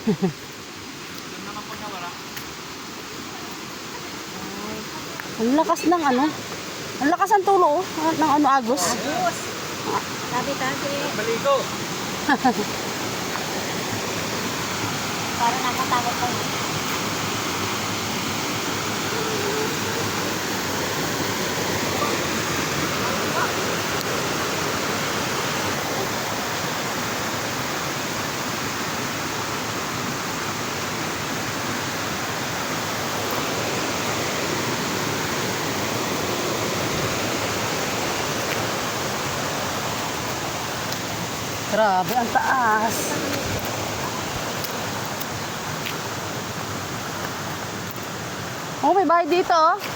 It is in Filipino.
Ang lakas ng ano? Ang lakas ng tulo ng ano agos. Agos. Tabi-tabi. Maligo. Parang nakatakot ko. Grabe, ang taas. Oh, may bahay dito, oh.